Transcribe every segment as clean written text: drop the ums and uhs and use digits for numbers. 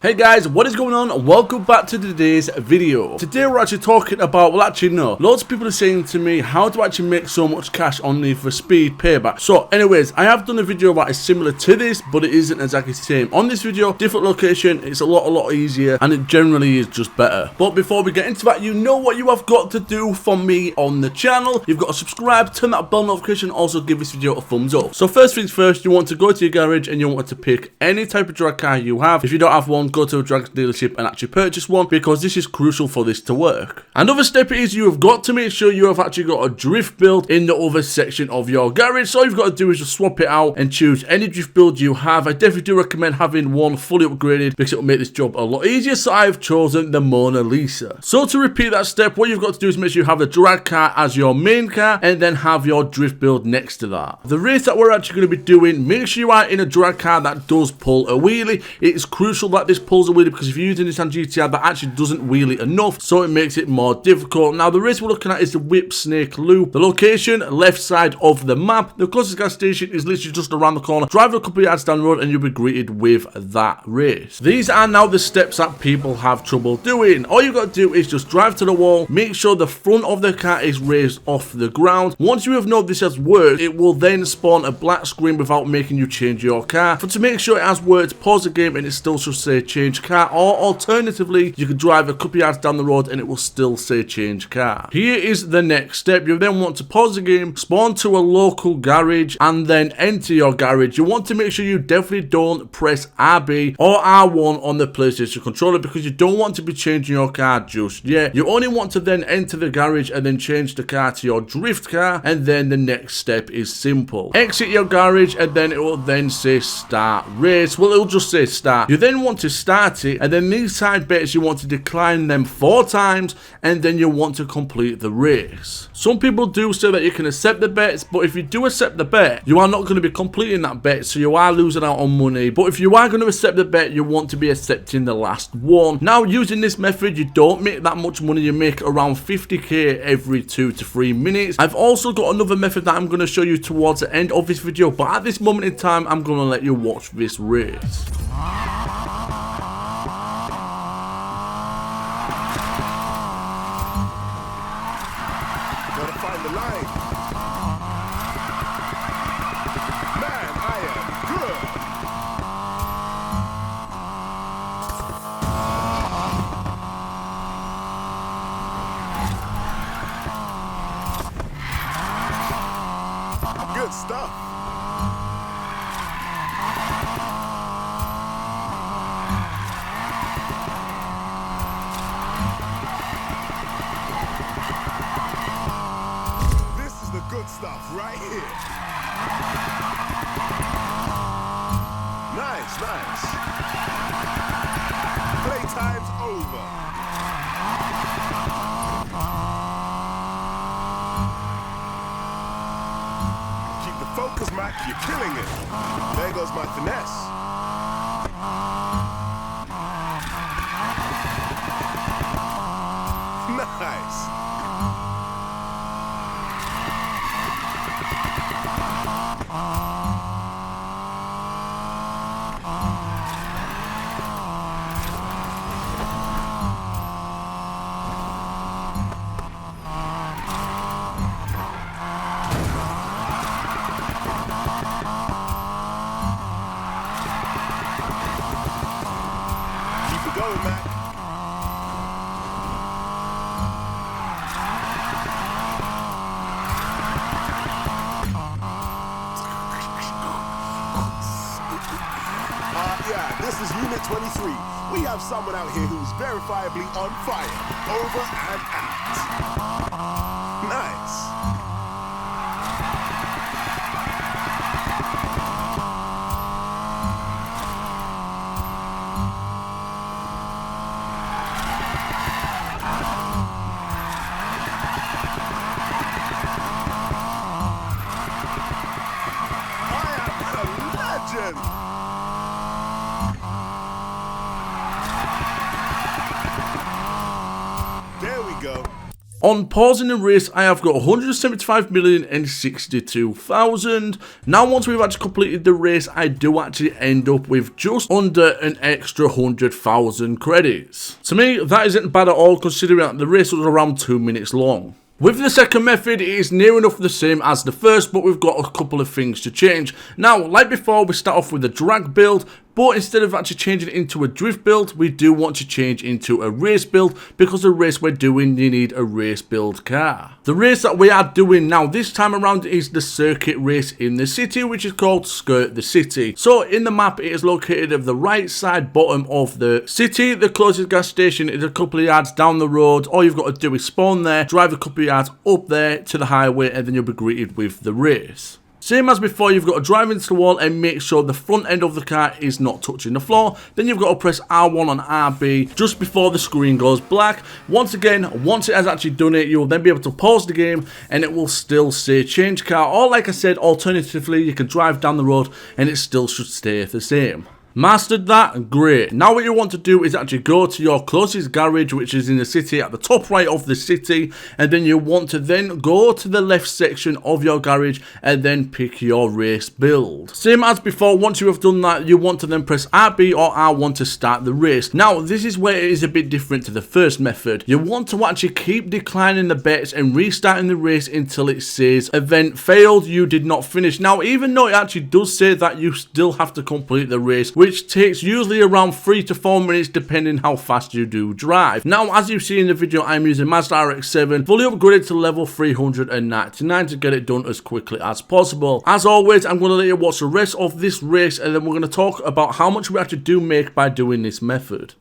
Hey guys, what is going on? Welcome back to today's video. Today we're actually talking about, well actually no, loads of people are saying to me how to actually make so much cash on Need For Speed Payback. So anyways, I have done a video that is similar to this, but it isn't exactly the same. On this video, different location, it's a lot easier, and it generally is just better. But before we get into that, you know what you have got to do for me on the channel. You've got to subscribe, turn that bell notification, also give this video a thumbs up. So first things first, you want to go to your garage and you want to pick any type of drag car you have. If you don't have one, go to a drag dealership and actually purchase one, because this is crucial for this to work. Another step is you have got to make sure you have actually got a drift build in the other section of your garage. So all you've got to do is just swap it out and choose any drift build you have. I definitely do recommend having one fully upgraded because it will make this job a lot easier. So I've chosen the Mona Lisa. So to repeat that step, what you've got to do is make sure you have the drag car as your main car and then have your drift build next to that. The race that we're actually going to be doing, make sure you are in a drag car that does pull a wheelie. It is crucial that this pulls a wheelie, because if you're using this on GTR, that actually doesn't wheelie enough, so it makes it more difficult. Now the race we're looking at is the Whip Snake Loop. The location, left side of the map. The closest gas station is literally just around the corner. Drive a couple of yards down the road and you'll be greeted with that race. These are now the steps that people have trouble doing. All you've got to do is just drive to the wall, make sure the front of the car is raised off the ground. Once you have known this has worked, it will then spawn a black screen without making you change your car. But to make sure it has worked, pause the game and it still should say change car, or alternatively you can drive a couple yards down the road and it will still say change car. Here is the next step. You then want to pause the game, spawn to a local garage and then enter your garage. You want to make sure you definitely don't press RB or R1 on the PlayStation controller, because you don't want to be changing your car just yet. You only want to then enter the garage and then change the car to your drift car, and then the next step is simple. Exit your garage and then it will then say start race. Well, it'll just say start. You then want to start it, and then these side bets you want to decline them 4 times and then you want to complete the race. Some people do say that you can accept the bets, but if you do accept the bet, you are not going to be completing that bet, so you are losing out on money. But if you are going to accept the bet, you want to be accepting the last one. Now using this method, you don't make that much money. You make around 50k every 2 to 3 minutes. I've also got another method that I'm going to show you towards the end of this video, but at this moment in time I'm going to let you watch this race. Gotta find the line. Man, I am good. Good stuff. Good stuff right here. Nice. Playtime's over. Keep the focus, Mac. You're killing it. There goes my finesse. Nice. Go, Mac. Yeah, this is Unit 23. We have someone out here who's verifiably on fire. Over and out. Nice. There we go. On pausing the race, I have got 175,062,000. Now, once we've actually completed the race, I do actually end up with just under an extra 100,000 credits. To me, that isn't bad at all, considering that the race was around 2 minutes long. With the second method, it is near enough the same as the first, but we've got a couple of things to change. Now, like before, we start off with the drag build, but instead of actually changing it into a drift build, we do want to change into a race build, because the race we're doing, you need a race build car. The race that we are doing now this time around is the circuit race in the city, which is called Skirt the City. So in the map, it is located at the right side bottom of the city. The closest gas station is a couple of yards down the road. All you've got to do is spawn there, drive a couple of yards up there to the highway, and then you'll be greeted with the race. Same as before, you've got to drive into the wall and make sure the front end of the car is not touching the floor. Then you've got to press R1 on RB just before the screen goes black. Once again, once it has actually done it, you'll then be able to pause the game and it will still say change car. Or like I said, alternatively, you can drive down the road and it still should stay the same. Mastered that? Great. Now what you want to do is actually go to your closest garage, which is in the city at the top right of the city, and then you want to then go to the left section of your garage and then pick your race build. Same as before, once you have done that, you want to then press RB or R1 to start the race. Now this is where it is a bit different to the first method. You want to actually keep declining the bets and restarting the race until it says event failed, you did not finish. Now even though it actually does say that, you still have to complete the race, which takes usually around 3 to 4 minutes depending how fast you do drive. Now, as you see in the video, I'm using Mazda RX-7, fully upgraded to level 399 to get it done as quickly as possible. As always, I'm going to let you watch the rest of this race, and then we're going to talk about how much we actually do make by doing this method.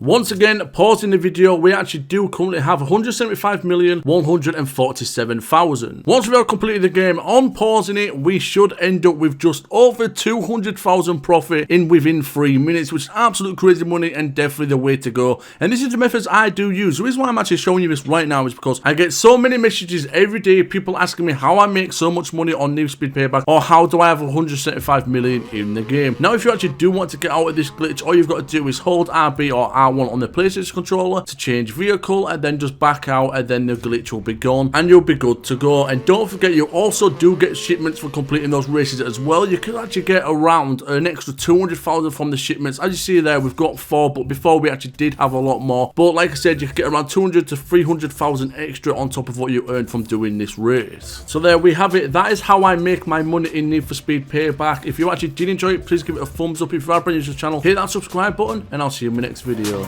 Once again, pausing the video, we actually do currently have 175,147,000. Once we have completed the game, on pausing it, we should end up with just over 200,000 profit within 3 minutes, which is absolute crazy money and definitely the way to go. And this is the methods I do use. The reason why I'm actually showing you this right now is because I get so many messages every day, people asking me how I make so much money on Need For Speed Payback, or how do I have 175 million in the game. Now, if you actually do want to get out of this glitch, all you've got to do is hold RB or R1 on the PlayStation controller to change vehicle, and then just back out, and then the glitch will be gone and you'll be good to go. And don't forget, you also do get shipments for completing those races as well. You can actually get around an extra 200,000 from the shipments. As you see there, we've got 4, but before we actually did have a lot more. But like I said, you can get around 200 to 300,000 extra on top of what you earned from doing this race. So there we have it. That is how I make my money in Need For Speed Payback. If you actually did enjoy it, please give it a thumbs up. If you are brand new to the channel, hit that subscribe button, and I'll see you in my next video.